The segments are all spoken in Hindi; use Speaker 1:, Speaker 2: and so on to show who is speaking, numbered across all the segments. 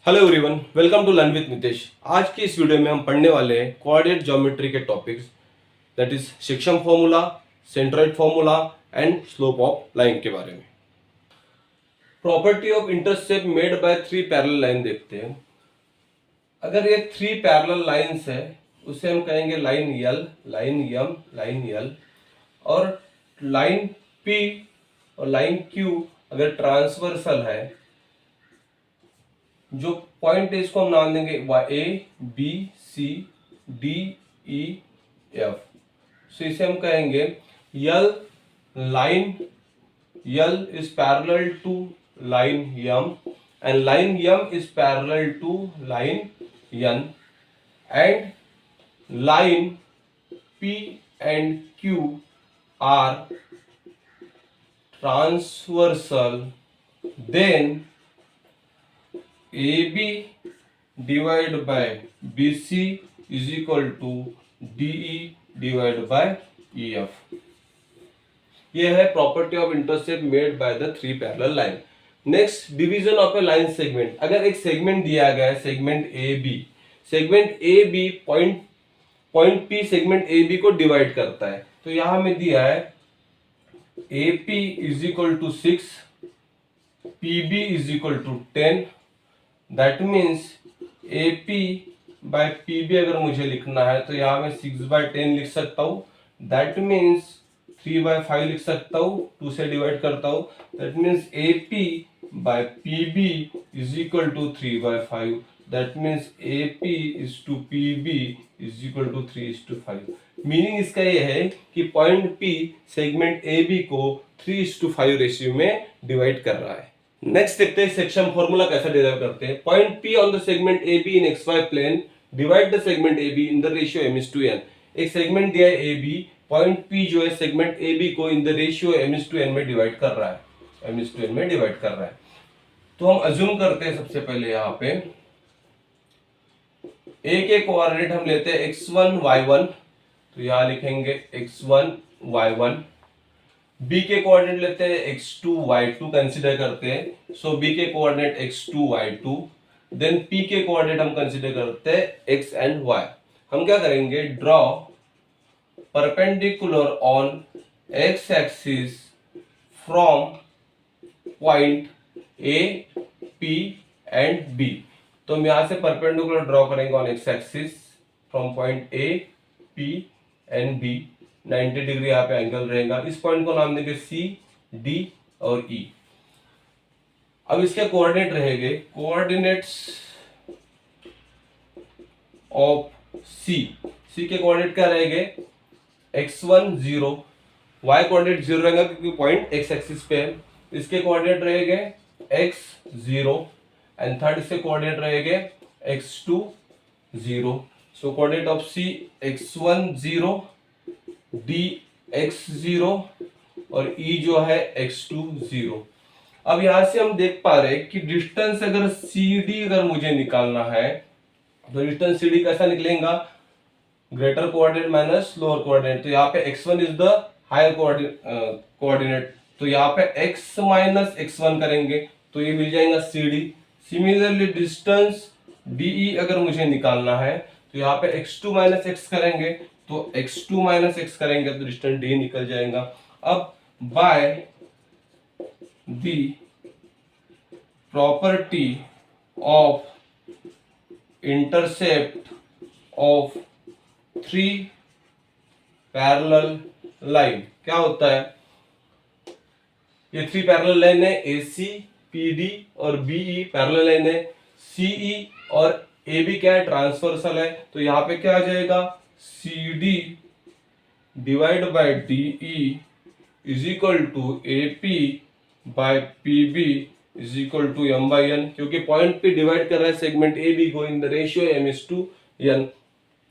Speaker 1: Hello everyone, welcome to learn with Nitesh. आज की इस वीडियो में हम पढ़ने वाले हैं कोऑर्डिनेट ज्योमेट्री के topics, that is section formula, centroid formula and slope of line के बारे में। Property of intercept made by three parallel line देखते हैं। अगर ये थ्री पैरेलल लाइंस है उसे हम कहेंगे line L, line M, line L, और लाइन पी और लाइन क्यू अगर ट्रांसवर्सल है, जो पॉइंट है इसको हम नाम देंगे A B C D E F. So इसे हम कहेंगे L line, L is parallel to line M and line M is parallel to line N and line P and Q are transversal, then AB divided by BC is equal to DE divided by EF। ये है property of intercept made by the three parallel line. Next, division of a line segment. अगर एक सेगमेंट दिया गया है, segment a b point P segment a b को डिवाइड करता है, तो यहां में दिया है AP is equal to 6, PB is equal to 10। That means AP by PB अगर मुझे लिखना है तो यहाँ में 6/10 लिख सकता हूँ। दैट मीन्स 3/5 लिख सकता हूँ, 2 से डिवाइड करता हूँ। That means AP by PB is equal to 3/5। That means AP is to PB is equal to 3:5। Meaning इसका ये है कि पॉइंट P सेगमेंट AB को 3:5 रेशियो में डिवाइड कर रहा है। नेक्स्ट देखते हैं सेक्शन फॉर्मूला कैसे डिराइव करते हैं। Point P on the segment AB in XY plane, divide the segment AB in the ratio m:/n। एक सेगमेंट दिया है AB, पॉइंट P जो है सेगमेंट AB को इन द रेशियो m:/n में डिवाइड कर रहा है, m:/n में डिवाइड कर रहा है। तो हम अज्यूम करते हैं सबसे पहले यहाँ पे A के कोऑर्डिनेट हम लेते हैं x1 y1, तो यहाँ लिखेंगे x1 y1। B के कोऑर्डिनेट लेते हैं x2 y2, कंसीडर करते हैं, सो B के coordinate x2 y2। Then P के कोऑर्डिनेट हम कंसीडर करते हैं x एंड y। हम क्या करेंगे, draw perpendicular on x axis from point A P and B। तो हम यहां से परपेंडिकुलर ड्रॉ करेंगे on x axis from point A P and B। 90 degree यहाँ पे एंगल रहेगा। इस पॉइंट को नाम देंगे C, D और E। अब इसके कोऑर्डिनेट रहेंगे, कोऑर्डिनेट्स ऑफ C के कोऑर्डिनेट क्या रहेंगे, x1 0, y कोऑर्डिनेट 0 रहेगा क्योंकि पॉइंट x एक्सिस पे है। इसके कोऑर्डिनेट रहेंगे x 0 एंड थर्ड इसके कोऑर्डिनेट रहेंगे x2 0। So coordinate of C x1 0, D x0 और E जो है x2 0। अब यहां से हम देख पा रहे हैं कि डिस्टेंस अगर CD अगर मुझे निकालना है तो डिस्टेंस CD कैसा निकलेगा, greater coordinate minus lower coordinate. तो यहाँ पे x1 is the higher coordinate, तो यहाँ पे x माइनस x1 करेंगे तो ये मिल जाएगा CD। सिमिलरली डिस्टेंस DE अगर मुझे निकालना है तो यहाँ पे x2 माइनस x करेंगे, तो x2 माइनस x करेंगे तो डिस्टेंस D निकल जाएगा। अब by the property of intercept of three parallel line, क्या होता है, ये थ्री पैरेलल लाइन है, AC PD और BE पैरेलल लाइन है, CE और AB क्या है, ट्रांसवर्सल है। तो यहाँ पे क्या आ जाएगा, CD divide by DE is equal to AP by PB is equal to m/n, क्योंकि पॉइंट P डिवाइड कर रहा है सेगमेंट AB को in the ratio m:/n।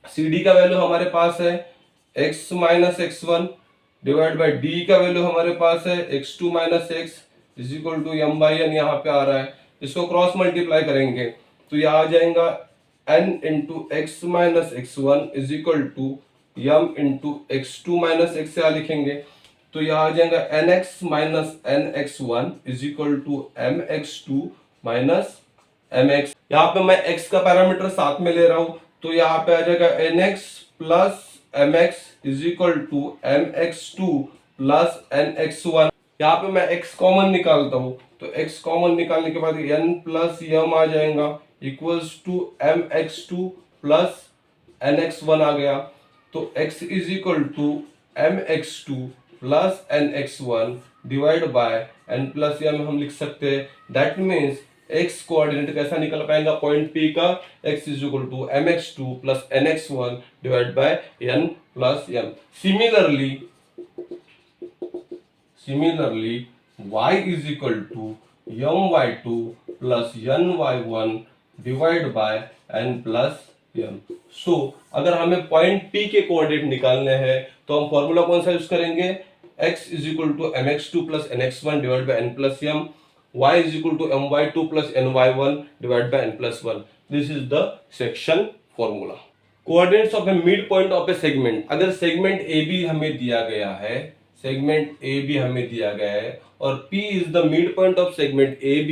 Speaker 1: CD का वैल्यू हमारे पास है x minus x1 divide by DE का वैल्यू हमारे पास है x2 minus x is equal to m/n, यहाँ पे आ रहा है। इसको क्रॉस मल्टीप्लाई करेंगे तो यह आ जाएगा n into x minus x1 is equal to m into x2 minus x, यहाँ लिखेंगे तो यह आ जाएगा nx minus nx1 is equal to mx2 minus mx, यहाँ पे मैं x का पैरामीटर साथ में ले रहा हूं, तो यहाँ पे आ जाएगा nx plus mx is equal to mx2 plus nx1। यहाँ पे मैं x कॉमन निकालता हूं, तो x कॉमन निकालने के बाद n प्लस m आ जाएगा equals to mx2 plus nx1 आ गया। तो x is equal to mx2 plus nx1 divide by n plus m हम लिख सकते हैं। दैट मीन्स x कोऑर्डिनेट कैसा निकल पाएगा पॉइंट P का, x is equal to mx2 plus nx1 divide by n plus m। Similarly y is equal to my2 plus ny1 divide by n plus m। So अगर हमें पॉइंट P के कोऑर्डिनेट निकालने हैं तो हम फॉर्मूला कौन सा यूज करेंगे, x is equal to mx2 plus nx1 divide by n plus m, y is equal to my2 plus ny1 divide by n plus 1। This is the section formula. Coordinates of a mid point of a segment, अगर सेगमेंट AB हमें दिया गया है, सेगमेंट AB हमें दिया गया है और P is the mid point of segment AB,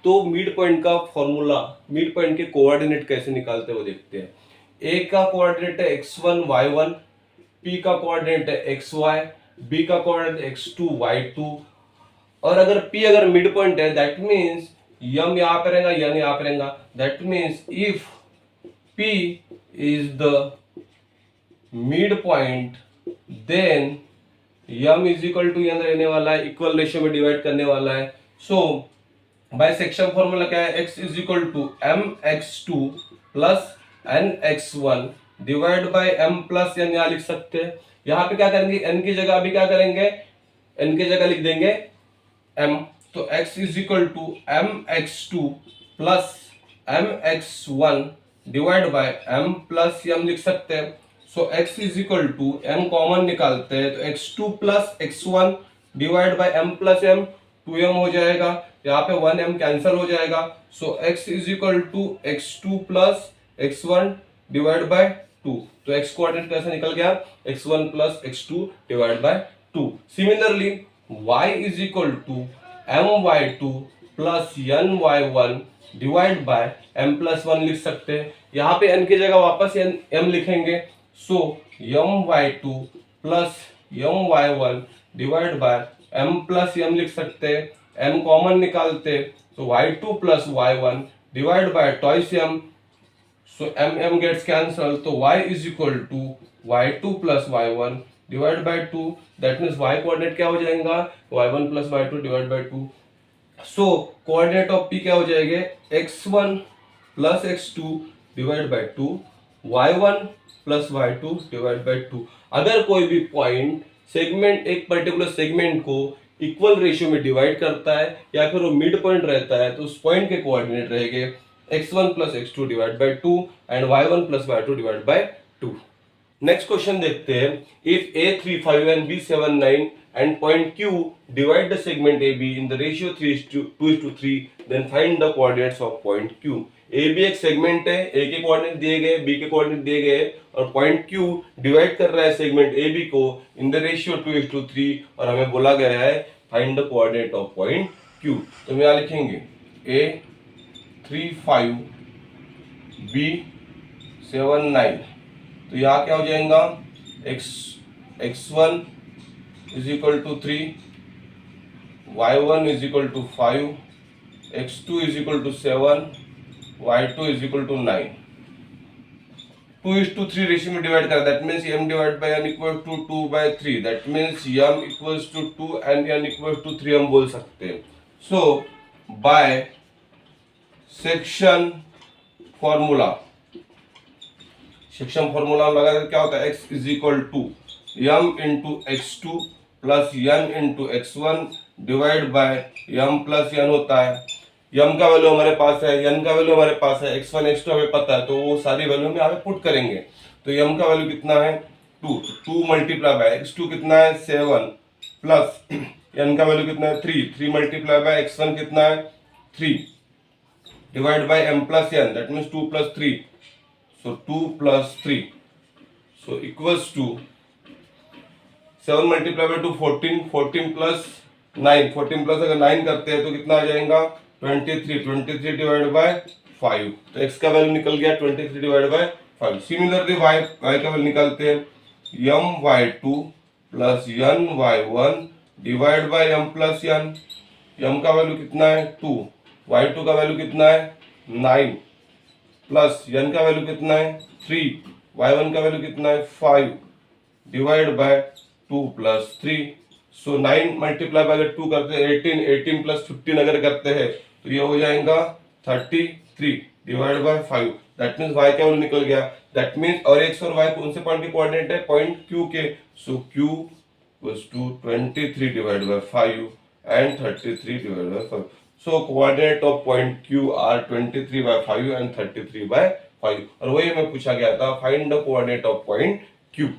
Speaker 1: तो मिड पॉइंट का फॉर्मूला, मिड पॉइंट के कोऑर्डिनेट कैसे निकालते हैं वो देखते हैं। A का कोऑर्डिनेट है x1 y1, P का कोऑर्डिनेट है xy, B का कोऑर्डिनेट x2 y2। और अगर P अगर मिड पॉइंट है दैट मींस m यहाँ पे रहेगा, n यहाँ पे रहेगा। That means if P is the mid point then m is equal to n रहने वाला है, इक्वल रेशियो में डिवाइड करने वाला है। सो बाय सेक्शन फॉर्मूला क्या है, x is equal to mx2 plus nx1 divide by m plus n यहाँ लिख सकते हैं। यहाँ पे क्या करेंगे, n की जगह अभी क्या करेंगे, n की जगह लिख देंगे m, तो x is equal to mx2 plus mx1 divide by m plus m लिख सकते हैं। So x is equal to m common निकालते हैं, तो x2 plus x1 divide by m plus m 2m हो जाएगा, यहाँ पे 1m कैंसिल हो जाएगा। So x is equal to x2 plus x1 divide by 2, तो x कोऑर्डिनेट कैसे निकल गया, x1 plus x2 divide by 2। Similarly y is equal to my2 plus ny1 divide by m plus 1 लिख सकते हैं। यहाँ पे n की जगह वापस m लिखेंगे, so my2 plus my1 divide by m plus m लिख सकते हैं। m कॉमन निकालते, तो y2 plus y1 divide by twice m, so m gets cancel, तो y is equal to y2 plus y1 divide by 2। That means y coordinate क्या हो जाएगा, y1 plus y2 divide by 2। So coordinate of P क्या हो जाएंगे, x1 plus x2 divide by 2, y1 plus y2 divide by 2। अगर कोई भी पॉइंट सेगमेंट, एक पर्टिकुलर सेगमेंट को इक्वल रेशियो में डिवाइड करता है या फिर वो मिड पॉइंट रहता है, तो उस पॉइंट के कोऑर्डिनेट रहेंगे x1 plus x2 divide by 2 and y1 plus y2 divide by 2। Next question देखते हैं, if A35 and B79 and point Q divide the segment AB in the ratio 2:3, then find the coordinates of point Q। AB एक सेगमेंट है, A के कोऑर्डिनेट दिए गए, B के कोऑर्डिनेट दिए गए और पॉइंट Q डिवाइड कर रहा है सेगमेंट AB को इन द रेशियो 2:3 और हमें बोला गया है find the coordinate of point Q। तो हम यहाँ लिखेंगे A35 B79, तो यहाँ क्या हो जाएगा, x1 is equal to 3, y1 is equal to 5, x2 is equal to 7, y2 is equal to 9। 2:3 ratio में डिवाइड कर, that means m divide by n equal to 2/3, that means m equals to 2 and n equal to 3 हम बोल सकते हैं। So by section formula, section formula लगा क्या होता है, x is equal to m into x2 plus n into x1 divide by m plus n होता है। m का वैल्यू हमारे पास है, n का वैल्यू हमारे पास है, x1 x2 हमें पता है, तो वो सारी वैल्यू में हमें पुट करेंगे। तो m का वैल्यू कितना है 2 मल्टीप्लाई बाय x2 कितना है 7 प्लस n का वैल्यू कितना है 3 मल्टीप्लाई बाय x1 कितना है 3 divide by m plus n, that means 2 plus 3, so 2 plus 3, so equals to 7 multiply by 2 14 plus 9, 14 plus अगर 9 करते हैं तो कितना आ जाएगा 23 डिवाइड बाय 5, तो x का वैल्यू निकल गया 23 डिवाइड बाय 5। सिमिलरली y का वैल्यू निकालते हैं, my2 plus ny1 divide by m plus n। m का वैल्यू कितना है 2, y2 का वैल्यू कितना है 9 प्लस n का वैल्यू कितना है 3, y1 का वैल्यू कितना है 5 divide by 2 plus 3। So 9 multiply by 2 करते हैं 18, 18 प्लस 15 अगर करते हैं तो ये हो जाएगा 33 divide by 5। That means y का वैल्यू निकल गया। दैट मीन्स और x और y कौन से पॉइंट के कोऑर्डिनेट है, पॉइंट q के। सो q was to 23 divided by 5 and 33 divided by 5. So coordinate of point Q are 23 by 5 and 33 by 5। और वही हमें पूछा गया था, find the coordinate of point Q।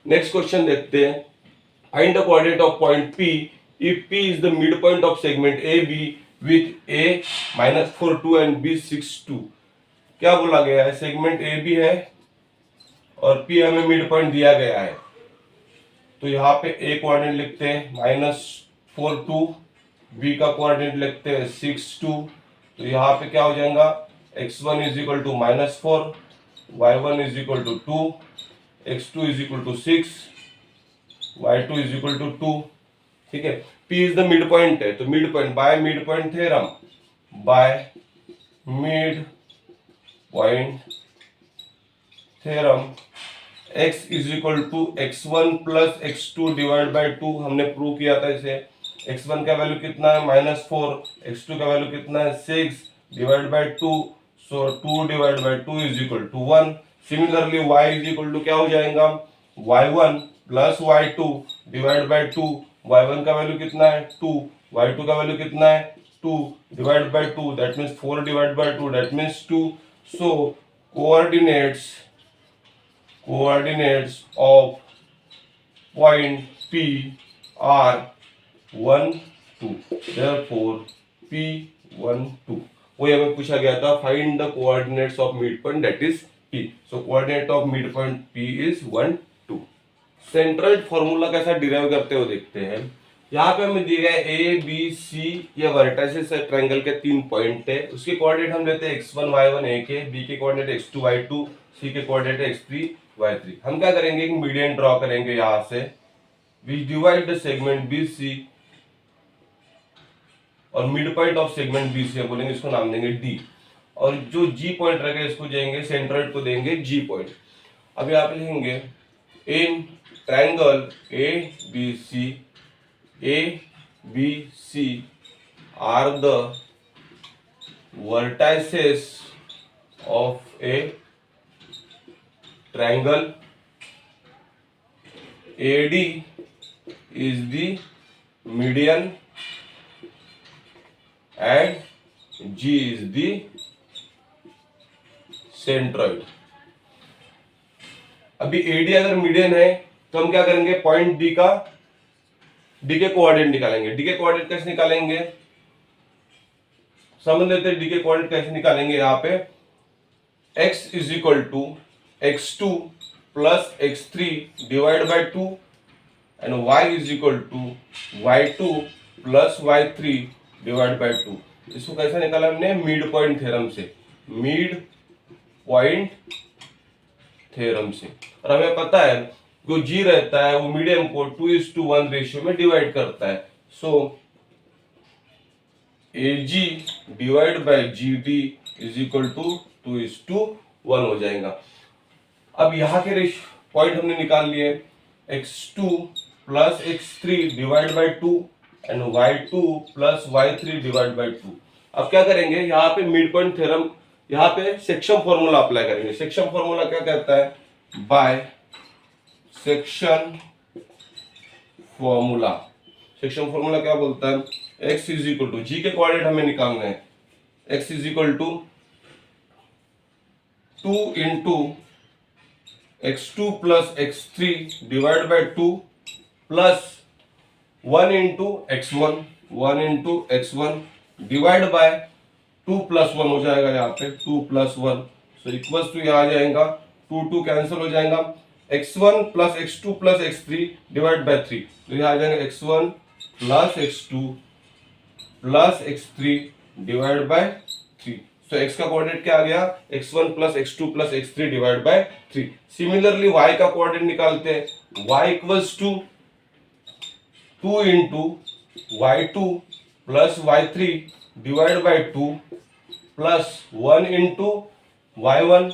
Speaker 1: Next question देखते हैं, find the coordinate of point P if P is the midpoint of segment AB with A -4 2 and B 6 2। क्या बोला गया है, सेगमेंट AB है और P हमें मिड पॉइंट दिया गया है, तो यहाँ पे A कोऑर्डिनेट लिखते हैं -4 2, B का कोऑर्डिनेट लिखते हैं 6 2। तो यहाँ पे क्या हो जाएगा, x1 is equal to -4, y1 is equal to 2, x2 is equal to 6, y2 is equal to 2। ठीक है, P is the mid point है, तो mid point by mid point theorem, by mid point theorem x is equal to x1 plus x2 divide by 2 हमने प्रूव किया था इसे। x1 का वैल्यू कितना है -4, x2 का वैल्यू कितना है 6 divide by 2, so 2 divide by 2 is equal to 1। Similarly y is equal to क्या हो जाएगा, y1 plus y2 divide by 2, y1 का वैल्यू कितना है 2, y2 का वैल्यू कितना है 2 divide by 2, that means 4 divide by 2, that means 2। So coordinates of point P are 1 2, therefore P 1 2। वही हमें पूछा गया था, find the coordinates of midpoint that is P। so coordinate of midpoint P is 1 2। Centroid formula कैसा डिराइव करते हो देखते हैं। यहाँ पे हमें दिया गया ए बी सी, ये वर्टाइसेस है ट्रायंगल के 3 पॉइंट है, उसके कोऑर्डिनेट हम लेते हैं x1 y1 a के, b के कोऑर्डिनेट x2 y2, c के कोऑर्डिनेट x3 y3। हम क्या करेंगे, एक मीडियन ड्रॉ करेंगे यहाँ से, we divide the segment BC और mid point of segment BC बोलेंगे, इसको नाम देंगे D, और जो G पॉइंट रहेगा इसको देंगे, सेंट्रोइड को देंगे G पॉइंट। अब यहाँ पे लिखेंगे in triangle ABC are the vertices of a triangle, AD is the median and G is the centroid। अभी AD अगर मीडियन है तो हम क्या करेंगे, पॉइंट D के कोऑर्डिनेट निकालेंगे। D के कोऑर्डिनेट कैसे निकालेंगे, समझ लेते हैं। D के कोऑर्डिनेट कैसे निकालेंगे, यहाँ पे x is equal to x2 plus x3 divide by 2 and y is equal to y2 plus y3 divide by 2। इसको कैसे निकाला हमने, मिड पॉइंट थ्योरम से, मिड पॉइंट थ्योरम से। और हमें पता है जो G रहता है वो मीडियम को 2:1 रेशियो में डिवाइड करता है। So AG divide by GD is equal to 2:1 हो जाएगा। अब यहाँ के पॉइंट हमने निकाल लिए, x2 plus x3 divide by 2 and y2 plus y3 divide by 2। अब क्या करेंगे, यहाँ पे मिड पॉइंट थ्योरम, यहाँ पे सेक्शन फॉर्मूला अप्लाई करेंगे। सेक्शन फॉर्मूला क्या कहता है, by section formula, section formula क्या बोलता है, x is equal to, G के कोऑर्डिनेट हमें निकालना है, x is equal to 2 into x2 plus x3 divide by 2 plus 1 into x1, 1 into x1 divide by 2 plus 1 हो जाएगा, यहाँ पे 2 प्लस 1, सो इक्वल्स टू यहाँ आ जाएगा 2 कैंसिल हो जाएगा, x1 plus x2 plus x3 divide by 3, तो यहाँ आ जाएगा x1 plus x2 plus x3 divide by 3। So x का कोऑर्डिनेट क्या आ गया, x1 plus x2 plus x3 divide by 3। Similarly y का कोऑर्डिनेट निकालते हैं, y equals to 2 into y2 plus y3 divide by 2 plus 1 into y1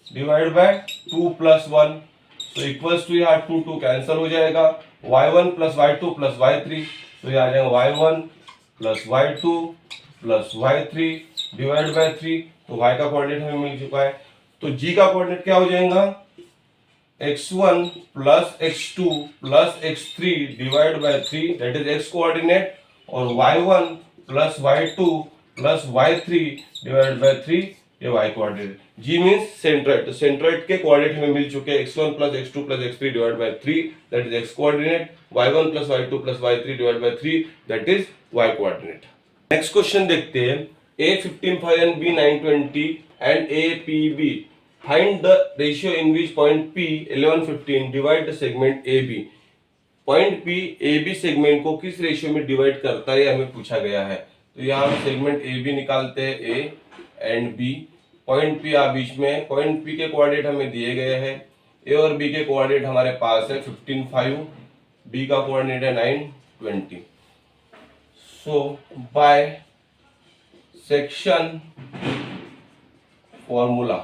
Speaker 1: divide by 2 plus 1। तो इक्वल्स टू यहाँ 2 कैंसिल हो जाएगा, y1 plus y2 plus y3, तो ये आ जाएगा y1 plus y2 plus y3 divide by 3। तो y का कोऑर्डिनेट हमें मिल चुका है। तो g का कोऑर्डिनेट क्या हो जाएगा, x1 plus x2 plus x3 divide by 3 that is x coordinate, और y1 plus y2 plus y3 divide by 3 ये y coordinate. g means centroid, तो सेंट्रोइड के कोऑर्डिनेट हमें मिल चुके हैं, x1 plus x2 plus x3 divide by 3 that is x coordinate, y1 plus y2 plus y3 divide by 3 that is y coordinate. Next question देखते हैं, A15 and B920 and APB. Find the ratio in which point P 1115 divide the segment AB. Point P AB segment को किस रेशियो में डिवाइड करता है हमें पूछा गया है। तो यहाँ हम सेगमेंट AB निकालते हैं, A and B, point P आ बीच में, पॉइंट P के कोऑर्डिनेट हमें दिए गए हैं, A और B के कोऑर्डिनेट हमारे पास है 15 5, B का कोऑर्डिनेट है 9 20। So by section formula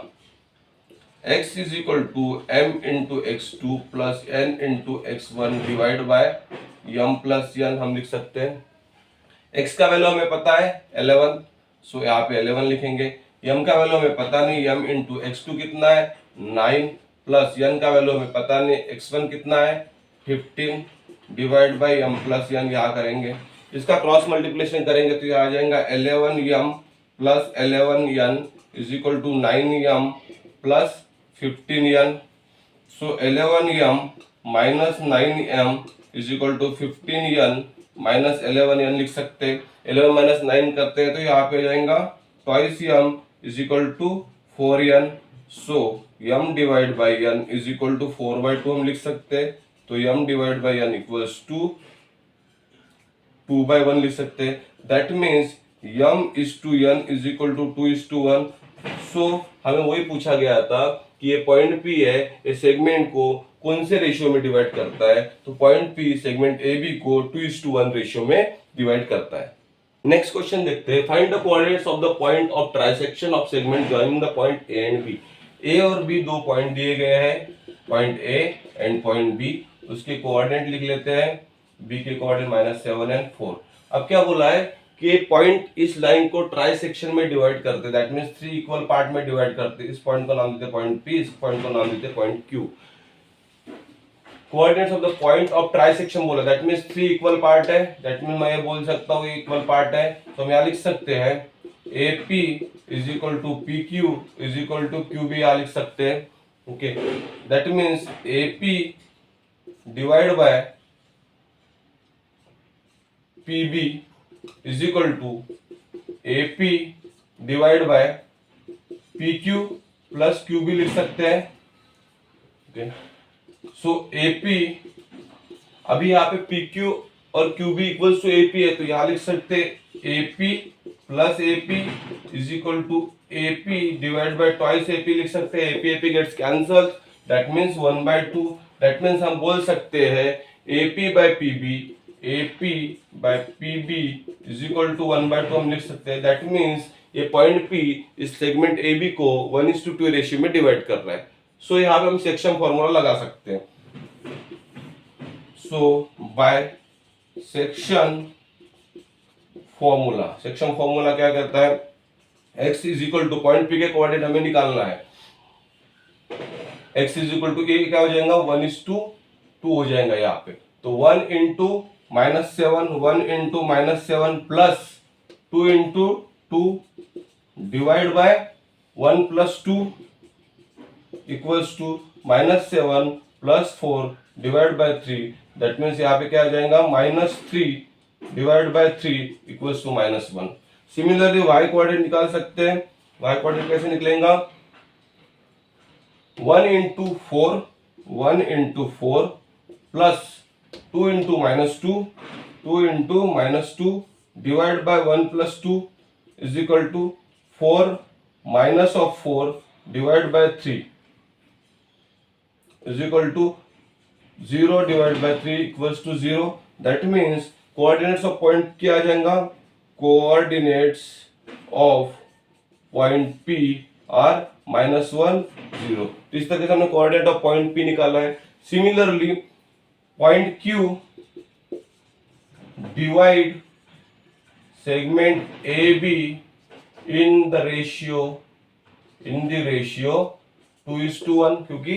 Speaker 1: x is equal to m into x2 plus n into x1 divide by m plus n हम लिख सकते हैं। x का वैल्यू हमें पता है 11, सो यहाँ पे 11 लिखेंगे। m का वैल्यू हमें पता नहीं, m इंटू x2 कितना है 9, प्लस n का वैल्यू हमें पता नहीं, x1 कितना है 15 divide by m plus n यहाँ करेंगे। इसका क्रॉस मल्टीप्लिकेशन करेंगे तो यहाँ आ जाएगा 11m plus 11n is equal to 9m plus 15n। So 11m minus 9m is equal to 15n minus 11n लिख सकते हैं। 11 माइनस 9 करते हैं तो यहाँ पे जाएगा twice m is equal to 4n। So m divide by n is equal to 4/2 हम लिख सकते हैं। तो m divide by n equals to 2/1 लिख सकते हैं। That means m is to n is equal to 2:1। So हमें वही पूछा गया था कि ये पॉइंट P है, ये सेगमेंट को कौन से रेशियो में डिवाइड करता है। तो पॉइंट P सेगमेंट AB को 2:1 रेशियो में डिवाइड करता है। नेक्स्ट क्वेश्चन देखते हैं, find the coordinates of the point of trisection of segment joining the point A and B। A और B दो पॉइंट दिए गए हैं, point A and point B, उसके कोऑर्डिनेट लिख लेते हैं। B के कोऑर्डिनेट -7 एंड 4। अब क्या बोला है कि पॉइंट इस लाइन को ट्राई सेक्शन में डिवाइड करते हैं, दैट मींस 3 इक्वल पार्ट में डिवाइड करते हैं। इस पॉइंट को नाम देते हैं पॉइंट P, इस पॉइंट को नाम देते हैं point Q। Coordinates of the point of try section बोला, दैट मींस 3 इक्वल पार्ट है, दैट मींस मैं ये बोल सकता हूँ इक्वल पार्ट है। तो हम यहाँ लिख सकते हैं AP is equal to PQ is equal to QB यहाँ लिख सकते हैं। Okay, that means AP divide by PB is equal to AP divide by PQ plus QB लिख सकते हैं। ओके, सो AP, अभी यहाँ पे PQ और QB इक्वल्स टू AP है, तो यहाँ लिख सकते हैं AP plus AP is equal to AP divide by twice AP लिख सकते हैं। AP gets cancel, that means 1/2। That means हम बोल सकते हैं AP by PB is equal to 1/2 हम लिख सकते हैं। दैट मीन्स ये पॉइंट P इस सेगमेंट AB को 1:2 रेशियो में डिवाइड कर रहा है। सो यहाँ पे हम सेक्शन फॉर्मूला लगा सकते हैं। सो बाय सेक्शन फॉर्मूला क्या कहता है, x is equal two point P के कोऑर्डिनेट हमें निकालना है, x इज इक्वल टू क्या हो जाएगा 1:2 हो जाएगा यहाँ पे। तो 1 into -7, 1 into -7 plus 2 into 2 divide by 1 plus 2 equals to -7 plus 4 divide by 3। That means यहाँ पे क्या आ जाएगा -3 divide by 3 equals to -1। Similarly y coordinate निकाल सकते हैं। y कोऑर्डिनेट कैसे निकलेगा, 1 into 4 plus 2 into -2 2 into -2 divide by 1 plus 2 is equal to 4 minus of 4 divide by 3 is equal to 0 divide by 3 equals to 0. That means coordinates of point क्या आ जाएगा, coordinates of point P are -1 0. तो इस तरह से हमने कोऑर्डिनेट ऑफ पॉइंट P निकाला है. Similarly point Q divide segment AB in the ratio 2:1, क्योंकि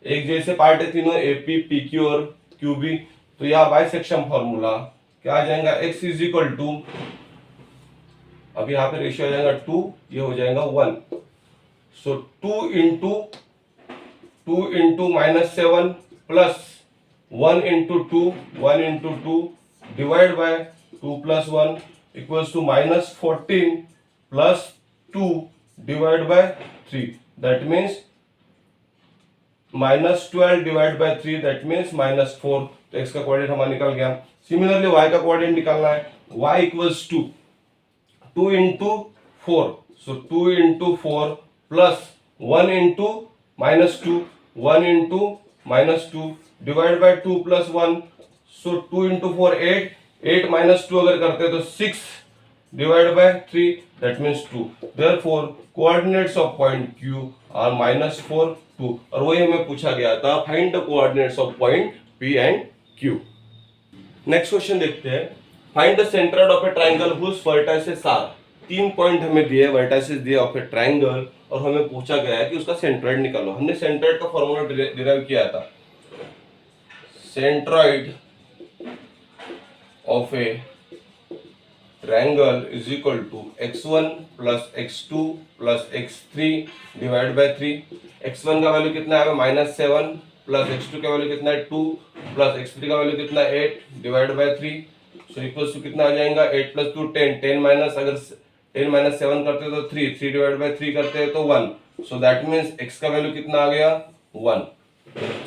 Speaker 1: एक जैसे पार्ट है तीनों AP, PQ और QB. तो यहाँ बाइसेक्शन फॉर्मूला क्या आ जाएगा, x इज इक्वल टू, अब यहाँ पे रेशियो आ जाएगा 2, ये हो जाएगा 1. So 2 into -7 plus 1 into 2 divide by 2 plus 1 equals to -14 plus 2 divide by 3. That means -12 divide by 3, that means -4. तो x का कोऑर्डिनेट हमारा निकल गया. सिमिलरली y का कोऑर्डिनेट निकालना है. y equals to 2 into 4, so 2 into 4 plus 1 into -2, 1 into -2 divide by 2 plus 1, so 2 into 4 8, 8 minus 2 अगर करते हैं तो 6 divide by 3, that means 2. Therefore coordinates of point Q are -4 2. और वही हमें पूछा गया था, find the coordinates of point P and Q. Next question देखते हैं. Find the centroid of a triangle whose vertices are. 3 point हमें दिए, वर्टाइसेस दिए ऑफ ए ट्रायंगल, और हमें पूछा गया है कि उसका सेंट्रोइड निकालो. हमने सेंट्रोइड का फॉर्मूला डिराइव किया था. Centroid of a triangle is equal to x1 plus x2 plus x3 divide by 3. x1 का वैल्यू कितना है, -7 प्लस x2 का वैल्यू कितना है 2 प्लस x3 का वैल्यू कितना है 8 divide by 3. So equals to कितना आ जाएगा, 8 प्लस 2 10, 10 माइनस, अगर 10 माइनस 7 करते हैं तो 3, 3 डिवाइड बाय 3 करते हैं तो 1. सो दैट मीन्स x का वैल्यू कितना आ गया 1.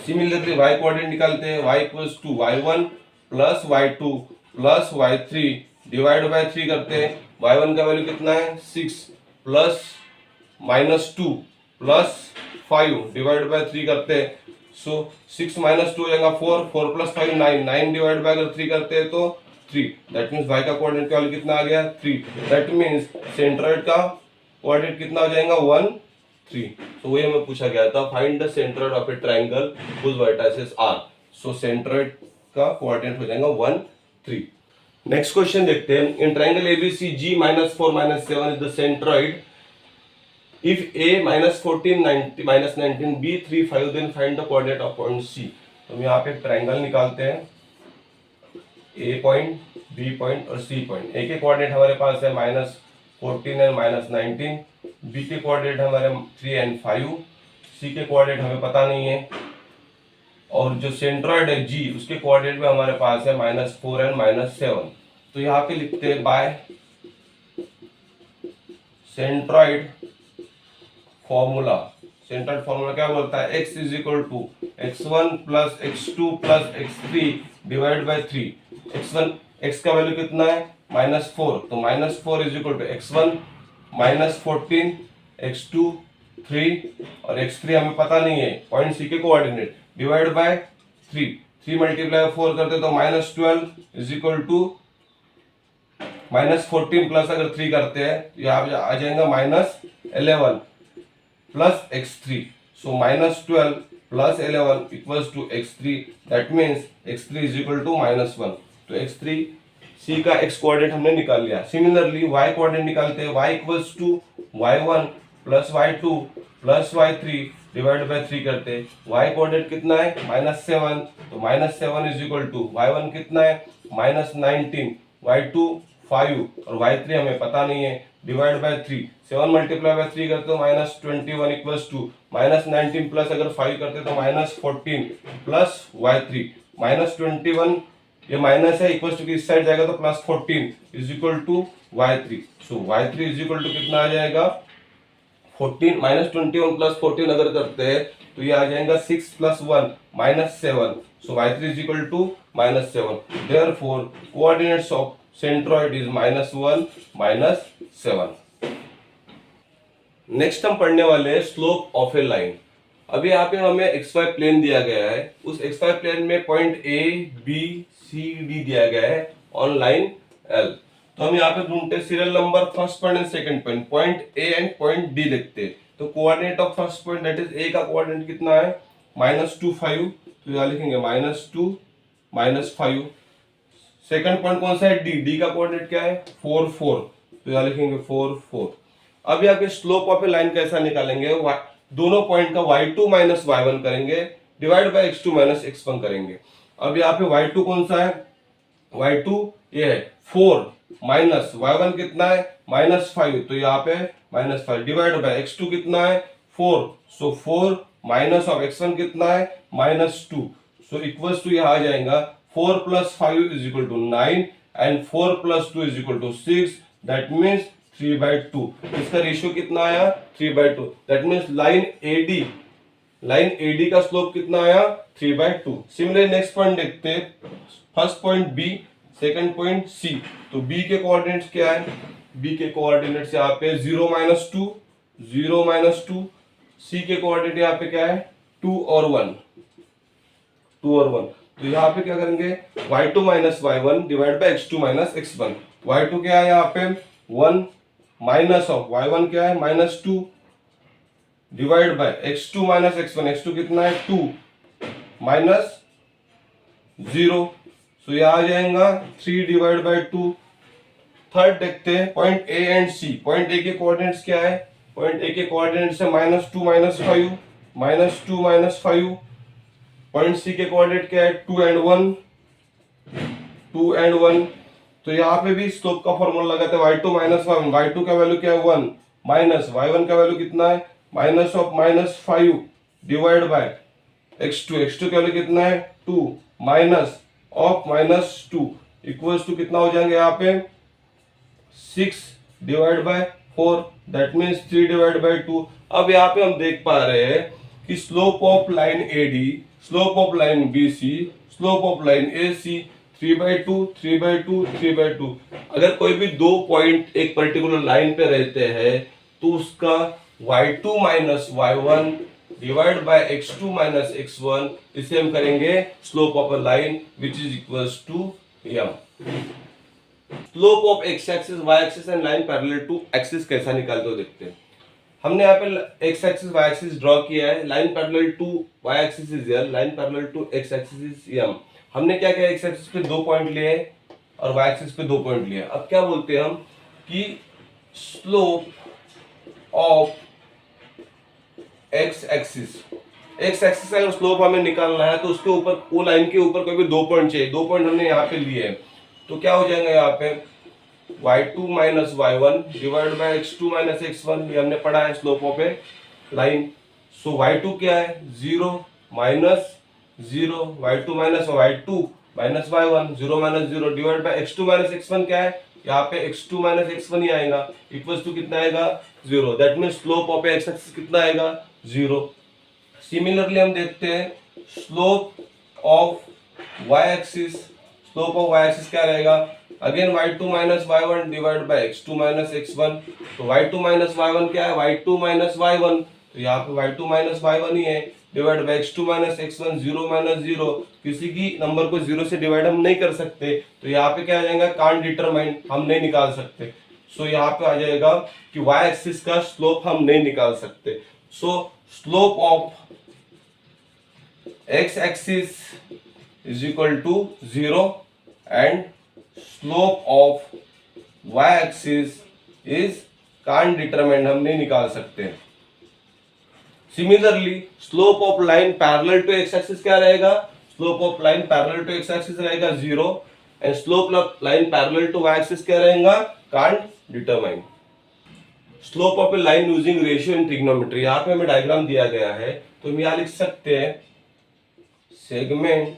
Speaker 1: सिमिलरली y कोऑर्डिनेट निकालते हैं. y equals to y1 plus y2 plus y3 divide by 3 करते हैं. y1 का वैल्यू कितना है 6 प्लस -2 प्लस 5 डिवाइड बाय 3 करते हैं. सो 6 माइनस 2 हो जाएगा 4, 4 प्लस 5 9, 9 डिवाइड बाय अगर 3 करते हैं तो 3. दैट मीन्स y का कोऑर्डिनेट का वैल्यू कितना आ गया 3. दैट मीन्स सेंट्रोइड का कोऑर्डिनेट कितना हो जाएगा 1 3. तो वही हमें पूछा गया था, find the centroid of a triangle whose vertices are. So centroid का कोऑर्डिनेट हो जाएगा 1 3. नेक्स्ट क्वेश्चन देखते हैं. In triangle ABCG -4 -7 is the centroid. If A -14 -19 B 3 5, then find the coordinate of point C. तो हम यहाँ पे ट्रायंगल निकालते हैं. A पॉइंट, B पॉइंट और C पॉइंट. A के कोऑर्डिनेट हमारे पास है -14 एंड -19. B के कोऑर्डिनेट हमारे 3 एंड 5. C के कोऑर्डिनेट हमें पता नहीं है. और जो सेंट्रोइड है G, उसके कोऑर्डिनेट में हमारे पास है -4 एंड -7. तो यहाँ पे लिखते हैं by centroid formula. Centroid formula क्या बोलता है, x is equal to x1 plus x2 plus x3 divide by 3. x का वैल्यू कितना है -4, तो -4 is equal to x1 -14 x2 3 और x3 हमें पता नहीं है, पॉइंट C के कोऑर्डिनेट, डिवाइड बाय 3. 3 मल्टीप्लाई 4 करते तो -12 इज इक्वल टू -14 प्लस अगर 3 करते हैं तो यहाँ आ जाएगा -11 plus x3. So -12 plus 11 equals to x3. That means x3 is equal to -1. तो x3 C का x कोऑर्डिनेट हमने निकाल लिया. सिमिलरली y कोऑर्डिनेट निकालते हैं. y equals to y1 plus y2 plus y3 divide by 3 करते हैं. y कोऑर्डिनेट कितना है -7, तो -7 इज इक्वल टू y1 कितना है -19, y2 5 और y3 हमें पता नहीं है, डिवाइड बाय 3. 7 मल्टीप्लाई बाय 3 करते हो -21 इक्वल्स टू -19 प्लस अगर 5 करते तो -14 प्लस y3 -21, ये माइनस है, इक्वल्स टू की इस साइड जाएगा तो +14 is equal to y3. So y3 is equal to कितना आ जाएगा 14. -21 प्लस 14 अगर करते हैं तो ये आ जाएगा 6 plus 1 -7. So y3 is equal to -7. Therefore coordinates of centroid is -1 -7। Next हम पढ़ने वाले हैं स्लोप ऑफ ए लाइन। अभी यहाँ पे हमें एक्स वाई प्लेन दिया गया है, उस एक्स वाई प्लेन में point A B C D दिया गया है ऑन लाइन एल। तो हम यहाँ पे ढूंढते हैं serial number first point and second point, point A and point D लिखते हैं। तो coordinate of first point that is a का कोऑर्डिनेट कितना है -2 5, तो यहाँ लिखेंगे -2 -5। सेकंड पॉइंट कौन सा है डी, डी का कोऑर्डिनेट क्या है 4 4, तो यहाँ लिखेंगे 4 4। अब यहाँ पे स्लोप ऑफ ए लाइन कैसा निकालेंगे, दोनों पॉइंट का y2 माइनस y1 करेंगे divide by x2 minus x1 करेंगे। अब यहाँ पे y2 कौन सा है, y2 ये है 4 माइनस y1 कितना है -5, तो यहाँ पे -5 डिवाइड बाय x2 कितना है 4, सो 4 माइनस ऑफ x1 कितना है -2, सो इक्वल्स टू यहाँ आ जाएगा 4 + 5 = 9 एंड 4 + 2 = 6, दैट मीन्स 3/2। इसका रेशियो कितना आया 3/2, दैट मीन्स लाइन एडी का स्लोप कितना आया 3/2। सिमिलरली नेक्स्ट पॉइंट देखते हैं, first point B, second point C. तो बी के कोऑर्डिनेट्स क्या है, बी के कोऑर्डिनेट्स यहाँ पे 0 -2 0 -2, सी के कोऑर्डिनेट यहाँ पे क्या है 2 और 1 2 और 1। तो यहाँ पे क्या करेंगे y2 minus y1 divide by x2 minus x1। y2 क्या है यहाँ पे 1 माइनस ऑफ y1 क्या है -2 divide by x2 minus x1, x2 कितना है 2 माइनस 0, सो यह आ जाएगा 3 डिवाइड बाय 2। थर्ड देखते हैं point A and C. Point A के कोऑर्डिनेट्स क्या है, पॉइंट ए के कोऑर्डिनेट्स है -2 -5 -2 पॉइंट सी के कोऑर्डिनेट क्या है 2 and 1। तो यहाँ पे भी स्लोप का फॉर्मूला लगाते हैं y2 माइनस y1, y2 का वैल्यू क्या है 1 माइनस y1 का वैल्यू कितना है minus of -5 divide by x2 का वैल्यू कितना है 2 माइनस ऑफ -2 इक्वल्स टू कितना हो जाएंगे यहाँ पे 6 divide bye 4, that means 3 divide by 2। अब यहाँ पे हम देख पा रहे हैं कि slope of line AD, slope of line BC, slope of line AC 3/2 3/2 3/2। अगर कोई भी दो पॉइंट एक पर्टिकुलर लाइन पे रहते हैं तो उसका y2 minus y1 divide by x2 minus x1, इसे हम करेंगे slope of a line which is equals to m। Slope of x axis y axis and line parallel to axis कैसा निकालते हो देखते हैं। हमने यहाँ पे x axis y axis draw किया है, line parallel to y axis is l, line parallel to x axis is m। हमने क्या किया x एक्सिस पे 2 पॉइंट लिए और y एक्सिस पे 2 पॉइंट लिए। अब क्या बोलते हैं हम कि स्लोप ऑफ x एक्सिस का स्लोप हमें निकालना है तो उसके ऊपर वो लाइन के ऊपर कोई भी 2 पॉइंट चाहिए। 2 पॉइंट हमने यहाँ पे लिए हैं, तो क्या हो जाएगा यहाँ पे y2 minus y1 divide by x2 minus x1, ये हमने पढ़ा है slope of a line. So y2 क्या है 0 minus 0, y2 minus y2 minus y1 0 minus 0 divide by x2 minus x1 क्या है यहाँ पे x2 माइनस x1 ही आएगा, इक्वल्स टू कितना आएगा 0, that means slope of x axis कितना आएगा 0। सिमिलरली हम देखते हैं slope of y axis, slope of y axis क्या रहेगा again y2 minus y1 divide by x2 minus x1। तो y2 माइनस y1 क्या है y2 माइनस y1, तो यहाँ पे y2 माइनस y1 ही है divide by x2 minus x1 0 minus 0, किसी की नंबर को 0 से डिवाइड हम नहीं कर सकते, तो यहाँ पे क्या आ जाएगा कांट डिटरमाइन, हम नहीं निकाल सकते। सो यहाँ पे आ जाएगा कि y एक्सिस का स्लोप हम नहीं निकाल सकते। So slope of x axis is equal to 0 and slope of y axis is can't determine, हम नहीं निकाल सकते। Similarly slope of line parallel to x axis क्या रहेगा, slope of line parallel to x axis रहेगा 0 and slope of line parallel to y axis क्या रहेगा can't determine. Slope of a line using ratio in trigonometry, यहाँ पे हमें डायग्राम दिया गया है तो हम यहाँ लिख सकते हैं segment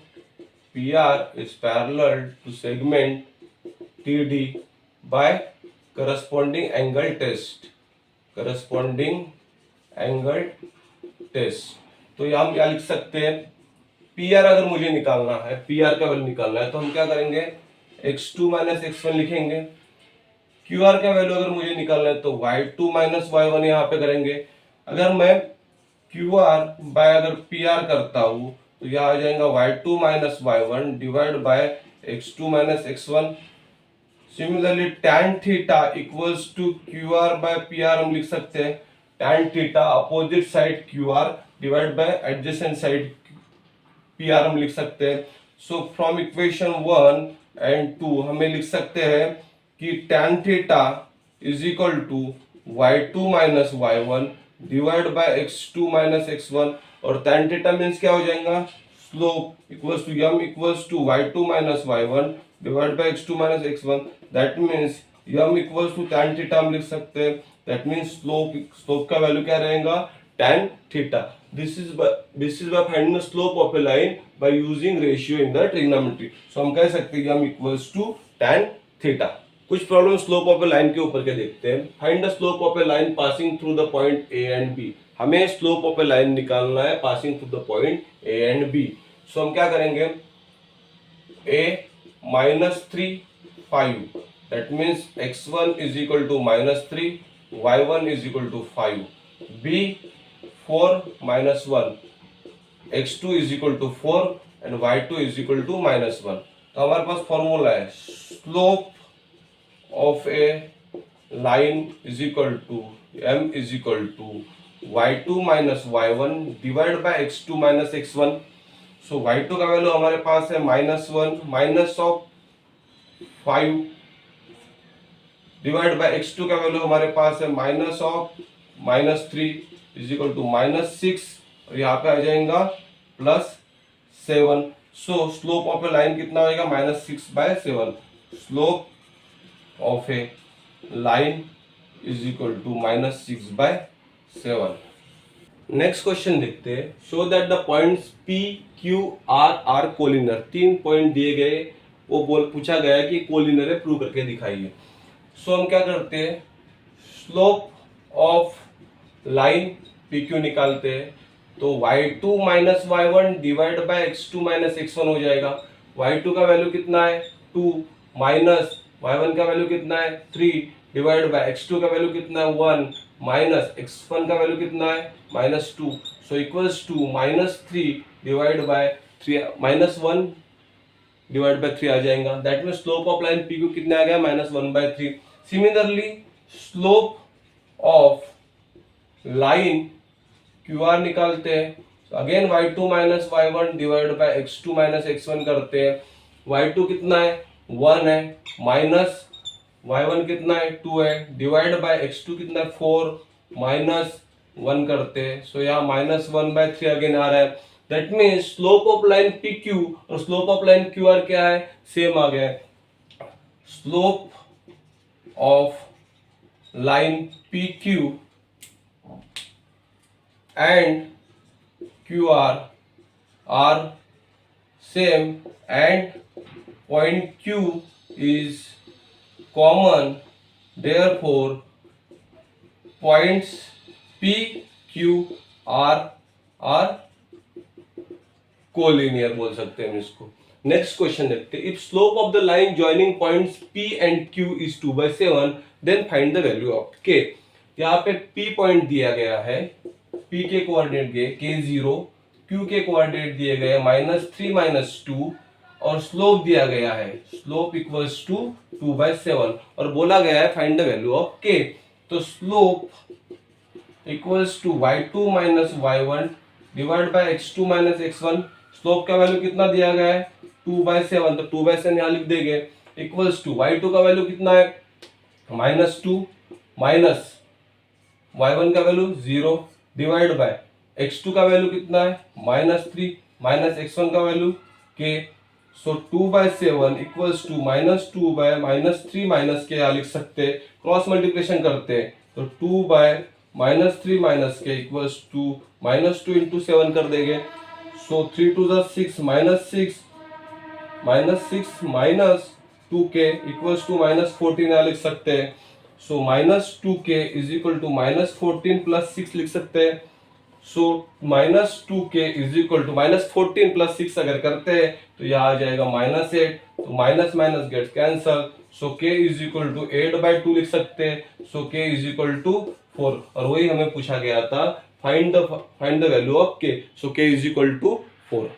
Speaker 1: PR is parallel to segment TD by corresponding angle test, corresponding angle test. तो यहाँ हम क्या लिख सकते हैं PR अगर मुझे निकालना है, PR का वैल्यू निकालना है तो हम क्या करेंगे x2 माइनस x1 लिखेंगे। क्यू आर का वैल्यू अगर मुझे निकालना है तो y2 माइनस y1 यहाँ पे करेंगे। अगर मैं क्यू आर बाय अगर पी आर करता हूँ तो यह आ जाएगा y2 minus y1 divide by x2 minus x1। Similarly tan theta equals to Q R by P R हम लिख सकते हैं। tan theta opposite side Q R divide by adjacent side P R हम लिख सकते हैं। सो फ्रॉम इक्वेशन 1 एंड 2 हमें लिख सकते हैं कि tan theta is equal to y2 minus y1 divide by x2 minus x1 और tan थीटा मीन्स क्या हो जाएगा, slope equals to m equals to y2 minus y1 divide by x2 minus x1। That means m equals to tan theta हम लिख सकते हैं। दैट मीन्स स्लोप का वैल्यू क्या रहेगा, tan theta. This is by finding the slope of a line by using ratio in the trigonometry. So हम कह सकते हैं कि m equals to tan theta। कुछ problem slope of a line के ऊपर के देखते हैं। Find the slope of a line passing through the point A and B. हमें स्लोप ऑफ ए लाइन निकालना है passing through the point A and B. So हम क्या करेंगे, a -3 5 that means x1 is equal to -3 y1 is equal to 5 b 4 minus 1 x2 is equal to 4 and y2 is equal to -1। तो हमारे पास फॉर्मूला है slope of a line is equal to m is equal to y2 minus y1 divide by x2 minus x1। So y2 का वैल्यू हमारे पास है -1 minus of 5 divide by x2 का वैल्यू हमारे पास है minus of -3 is equal to -6 और यहाँ पे आ जाएगा +7। So slope of a line कितना होगा, -6/7। Slope of a line is equal to -6/7। Next question देखते हैं। Show that the points P, Q, R are collinear. 3 पॉइंट दिए गए, वो पूछा गया कि कोलिनर है, प्रूव करके दिखाइए। सो हम क्या करते हैं, स्लोप ऑफ लाइन PQ निकालते हैं तो y2 minus y1 divide by x2 minus x1 हो जाएगा। y2 का वैल्यू कितना है 2 माइनस y1 का वैल्यू कितना है 3 डिवाइड बाय x2 का वैल्यू कितना है 1 माइनस x1 का वैल्यू कितना है -2। So equals to -3 divide by 3 -1 divide by 3 आ जाएगा। That means slope of line PQ कितना आ गया -1/3। Similarly slope of line QR निकालते हैं। Again y2 minus y1 divide by x2 minus x1 करते हैं। y2 कितना है 1 है माइनस y1 कितना है 2 है डिवाइड बाय x2 कितना है 4 माइनस 1 करते हैं। सो यहाँ -1/3 अगेन आ रहा है। That means slope of line PQ और स्लोप ऑफ लाइन QR क्या है, सेम आ गया है। Slope of line PQ and QR are same and point Q is common, therefore points P, Q, R are collinear बोल सकते हैं हम इसको। नेक्स्ट क्वेश्चन देखते हैं। If slope of the line joining points P and Q is 2/7 then find the value of K। यहाँ पे P पॉइंट दिया गया है, P के कोऑर्डिनेट दिए K0, Q के कोऑर्डिनेट दिए गए -3 -2 और स्लोप दिया गया है स्लोप इक्वल्स टू 2/7 और बोला गया है find the value of K। तो slope equals to y2 minus y1 divide by x2 minus x1। Slope का वैल्यू कितना दिया गया है 2/7, तो 2/7 यहाँ लिख देंगे इक्वल्स टू y2 का वैल्यू कितना है -2 माइनस y1 का वैल्यू 0 डिवाइड बाय x2 का वैल्यू कितना है -3 माइनस x1 का value k। So 2/7 equals to -2 by -3 minus K यहाँ लिख सकते हैं। क्रॉस मल्टीप्लिकेशन करते हैं तो 2 बाय -3 माइनस के इक्वल्स टू -2 इंटू 7 कर देंगे। सो 3 2 6 -6 माइनस 2k इक्वल्स टू -14 यहाँ लिख सकते हैं। So -2k is equal to -14 plus 6 लिख सकते हैं। So -2k is equal to -14 plus 6 अगर करते हैं तो यह आ जाएगा -8 तो minus minus gets cancel, so k is equal to 8/2 लिख सकते हैं, so k is equal to 4, और वही हमें पूछा गया था, find the value of k, so k is equal to 4.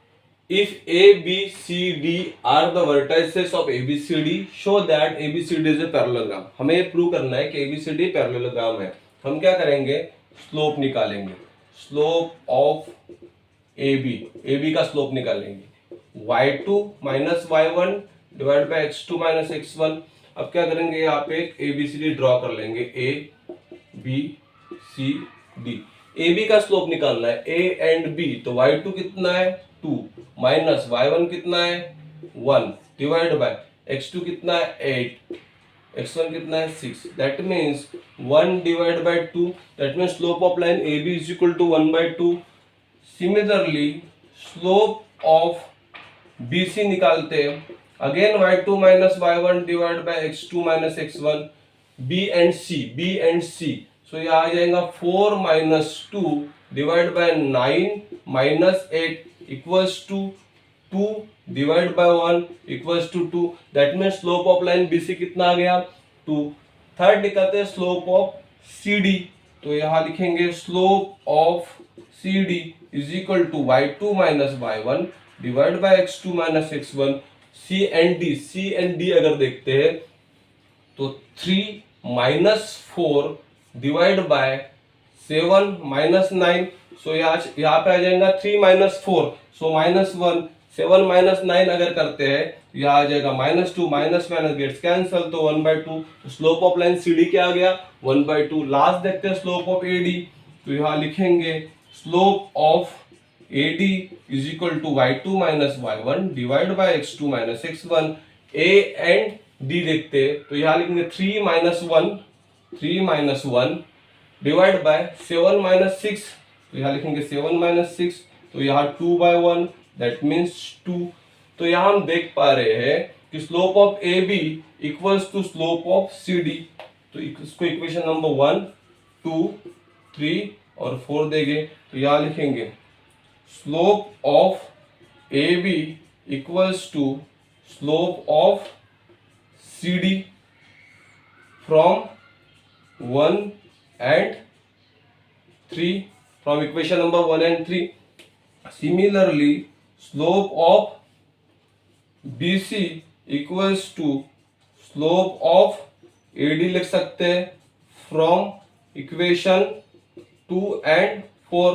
Speaker 1: If A, B, C, D are the vertices of ABCD, show that ABCD is a parallelogram. हमें ये प्रूव करना है कि ABCD पैरेललोग्राम है. हम क्या करेंगे, स्लोप निकालेंगे, स्लोप ऑफ AB का स्लोप निकालेंगे, y2 minus y1 divide by x2 minus x1. अब क्या करेंगे, यहाँ पे एक ABCD ड्रॉ कर लेंगे, A B C D. AB का स्लोप निकालना है A एंड B, तो y2 कितना है 2 माइनस y1 कितना है 1 डिवाइड बाय x2 कितना है 8, x1 कितना है 6. That means 1 divide by 2, that means slope of line AB is equal to 1/2. Similarly slope of BC निकालते हैं, again y2 minus y1 divide by x2 minus x1. B and C, so ये आ जाएगा 4 minus 2 divide by 9 minus 8 equals to 2 divide by 1 equals to 2. That means slope of line BC कितना आ गया 2. थर्ड निकालते हैं स्लोप ऑफ CD, तो यहाँ लिखेंगे slope of CD is equal to y2 minus y1 divide by x2 minus x1. C and D अगर देखते हैं तो 3 minus 4 divide by 7 minus 9, so यहाँ पे आ जाएगा 3 माइनस 4, सो माइनस 1. 7 माइनस 9 अगर करते हैं यहाँ आ जाएगा minus 2, minus minus gets cancel, तो 1/2. तो स्लोप ऑफ लाइन CD क्या आ गया 1/2. लास्ट देखते हैं स्लोप ऑफ AD, तो यहाँ लिखेंगे slope of AD is equal to y2 minus y1 divide by x2 minus x1. A and D देखते हैं, तो यहाँ लिखेंगे 3 माइनस 1 डिवाइड बाय 7 माइनस 6, तो यहाँ लिखेंगे 7 माइनस 6, तो यहाँ 2/1 दैट मीन्स 2. तो यहाँ हम देख पा रहे हैं कि slope of AB equals to slope of CD. तो इसको इक्वेशन नंबर 1 2 3 और 4 देंगे, तो यहाँ लिखेंगे slope of AB equals to slope of CD from 1 and 3, from equation number 1 and 3. Similarly, slope of BC equals to slope of AD लिख सकते हैं from equation 2 and 4.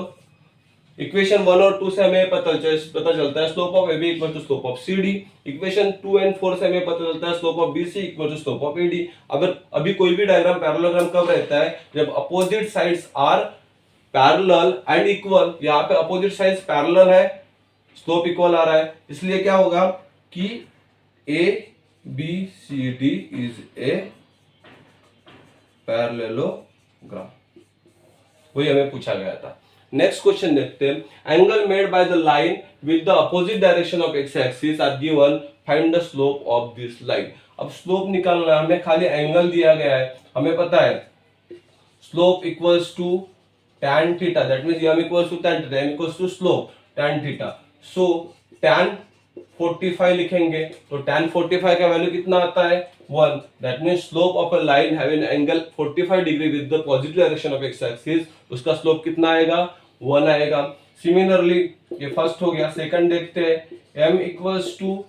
Speaker 1: इक्वेशन 1 और 2 से हमें पता चलता है slope of AB equal to slope of CD. Equation 2 and 4 से हमें पता चलता है slope of BC equal to slope of AD. अगर अभी कोई भी डायग्राम पैरेललोग्राम कब रहता है, जब opposite sides are parallel and equal. यहाँ पे अपोजिट साइड्स पैरेलल है, स्लोप इक्वल आ रहा है, इसलिए क्या होगा कि ABCD इज ए पैरेललोग्राम. वही हमें पूछा गया था. नेक्स्ट क्वेश्चन देखते हैं. Angle made by the line with the opposite direction of X axis are given, find the slope of this line. अब स्लोप निकालना है, हमें खाली एंगल दिया गया है, हमें पता है slope equals to tan theta, that means m equals to tan theta, m equals to slope tan theta. So tan 45 लिखेंगे, तो tan 45 का वैल्यू कितना आता है 1. That means slope of a line having angle 45 degree with the positive direction of X axis, उसका स्लोप कितना आएगा 1 आएगा. सिमिलरली ये फर्स्ट हो गया. सेकंड देखते हैं, m equals to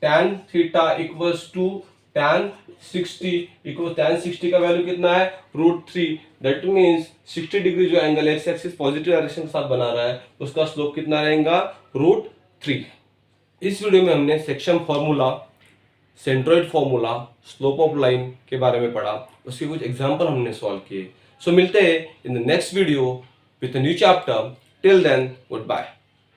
Speaker 1: tan theta equals to tan 60 equal tan 60 का वैल्यू कितना है √3. दैट मींस 60 डिग्री जो angle X axis positive direction के साथ बना रहा है, उसका स्लोप कितना रहेगा √3. इस वीडियो में हमने section formula, centroid formula, slope of line के बारे में पढ़ा, उसके कुछ एग्जांपल हमने सॉल्व किए. सो मिलते हैं in the next video with a new chapter. Till then, good bye.